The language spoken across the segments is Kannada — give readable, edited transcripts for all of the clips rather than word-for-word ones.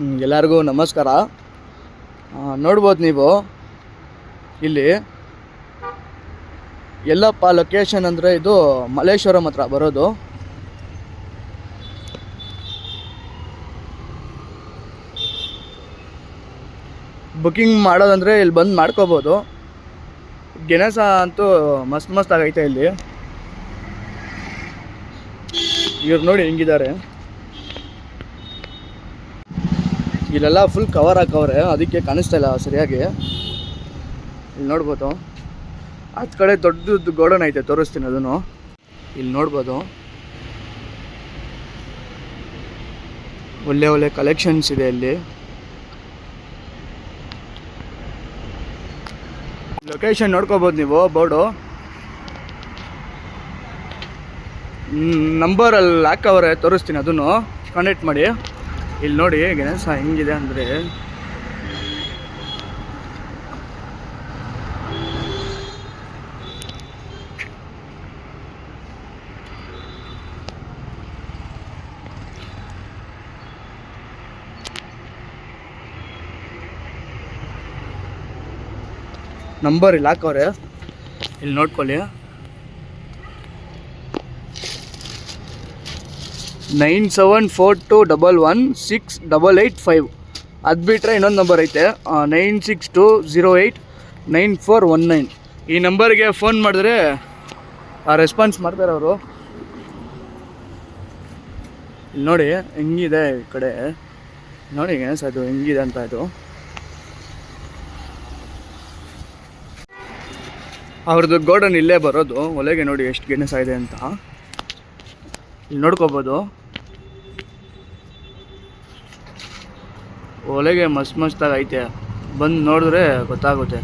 ಎಲ್ಲರಿಗೂ ನಮಸ್ಕಾರ. ನೋಡ್ಬೋದು ನೀವು ಇಲ್ಲಿ ಎಲ್ಲಪ್ಪ ಲೊಕೇಶನ್ ಅಂದರೆ ಇದು ಮಲ್ಲೇಶ್ವರಂ ಹತ್ರ ಬರೋದು. ಬುಕ್ಕಿಂಗ್ ಮಾಡೋದಂದರೆ ಇಲ್ಲಿ ಬಂದು ಮಾಡ್ಕೋಬೋದು. ಗೆಣಸ ಅಂತೂ ಮಸ್ತ್ ಆಗೈತೆ ಇಲ್ಲಿ. ಇವ್ರು ನೋಡಿ ಹೆಂಗಿದ್ದಾರೆ, ಇಲ್ಲೆಲ್ಲ ಫುಲ್ ಕವರ್ ಹಾಕವ್ರೆ, ಅದಕ್ಕೆ ಕಾಣಿಸ್ತಾ ಇಲ್ಲ ಸರಿಯಾಗಿ. ಇಲ್ಲಿ ನೋಡ್ಬೋದು ಹತ್ತು ಕಡೆ ದೊಡ್ಡದು ಗೋಡನ್ ಐತೆ, ತೋರಿಸ್ತೀನಿ ಅದನ್ನು. ಇಲ್ಲಿ ನೋಡ್ಬೋದು ಒಳ್ಳೆ ಕಲೆಕ್ಷನ್ಸ್ ಇದೆ ಇಲ್ಲಿ. ಲೊಕೇಶನ್ ನೋಡ್ಕೋಬೋದು ನೀವು, ಬೋರ್ಡು ನಂಬರಲ್ಲಿ ಹಾಕವ್ರೆ, ತೋರಿಸ್ತೀನಿ ಅದನ್ನು, ಕಾಂಟ್ಯಾಕ್ಟ್ ಮಾಡಿ. ಇಲ್ಲಿ ನೋಡಿ ಗೆಣಸ ಹೆಂಗಿದೆ ಅಂದರೆ ನಂಬರ್ ಇಲ್ಲಿ ಹಾಕವ್ರೆ, ಇಲ್ಲಿ ನೋಡ್ಕೊಳ್ಳಿ. 9742116885. ಅದು ಬಿಟ್ಟರೆ ಇನ್ನೊಂದು ನಂಬರ್ ಐತೆ 9620899419. ಈ ನಂಬರ್ಗೆ ಫೋನ್ ಮಾಡಿದ್ರೆ ರೆಸ್ಪಾನ್ಸ್ ಮಾಡ್ತಾರೆ ಅವರು. ಇಲ್ಲಿ ನೋಡಿ ಹೆಂಗಿದೆ ಈ ಕಡೆ, ನೋಡಿ ಗೆಣಸ ಅದು ಹೆಂಗಿದೆ ಅಂತ. ಇದು ಅವ್ರದ್ದು ಗೋಡನ್ ಇಲ್ಲೇ ಬರೋದು. ಒಳಗೆ ನೋಡಿ ಎಷ್ಟು ಗೆಣಸ ಇದೆ ಅಂತ ಇಲ್ಲಿ ನೋಡ್ಕೋಬೋದು. ಒಳಗೆ ಮಸ್ತಾಗಿ ಐತೆ, ಬಂದು ನೋಡಿದ್ರೆ ಗೊತ್ತಾಗುತ್ತೆ.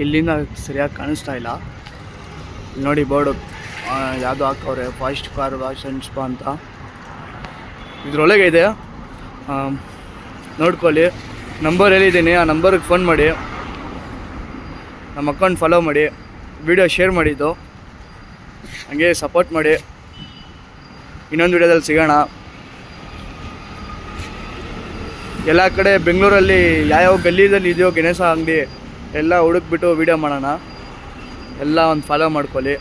ಇಲ್ಲಿಂದ ಸರಿಯಾಗಿ ಕಾಣಿಸ್ತಾ ಇಲ್ಲ. ಇಲ್ಲಿ ನೋಡಿ ಬೋರ್ಡು ಯಾವುದೋ ಹಾಕವ್ರೆ, fast car wash and spa ಅಂತ. ಇದ್ರೊಳಗೆ ಇದೆ, ನೋಡ್ಕೊಳ್ಳಿ. ನಂಬರ್ ಹೇಳಿದ್ದೀನಿ, ಆ ನಂಬರ್ಗೆ ಫೋನ್ ಮಾಡಿ, ನಮ್ಮ ಅಕೌಂಟ್ ಫಾಲೋ ಮಾಡಿ, ವಿಡಿಯೋ ಶೇರ್ ಮಾಡಿದ್ದು ಹಂಗೆ ಸಪೋರ್ಟ್ ಮಾಡಿ. ಇನ್ನೊಂದು ವಿಡಿಯೋದಲ್ಲಿ ಸಿಗೋಣ. ಎಲ್ಲ ಕಡೆ ಬೆಂಗಳೂರಲ್ಲಿ ಯಾವ್ಯಾವ ಗಲ್ಲಿದಲ್ಲಿ ಇದೆಯೋ ಗೆಣಸ ಅಂಗಡಿ ಎಲ್ಲ ಹುಡುಕ್ಬಿಟ್ಟು ವಿಡಿಯೋ ಮಾಡೋಣ. ಎಲ್ಲ ಒಂದು ಫಾಲೋ ಮಾಡ್ಕೊಳ್ಳಿ.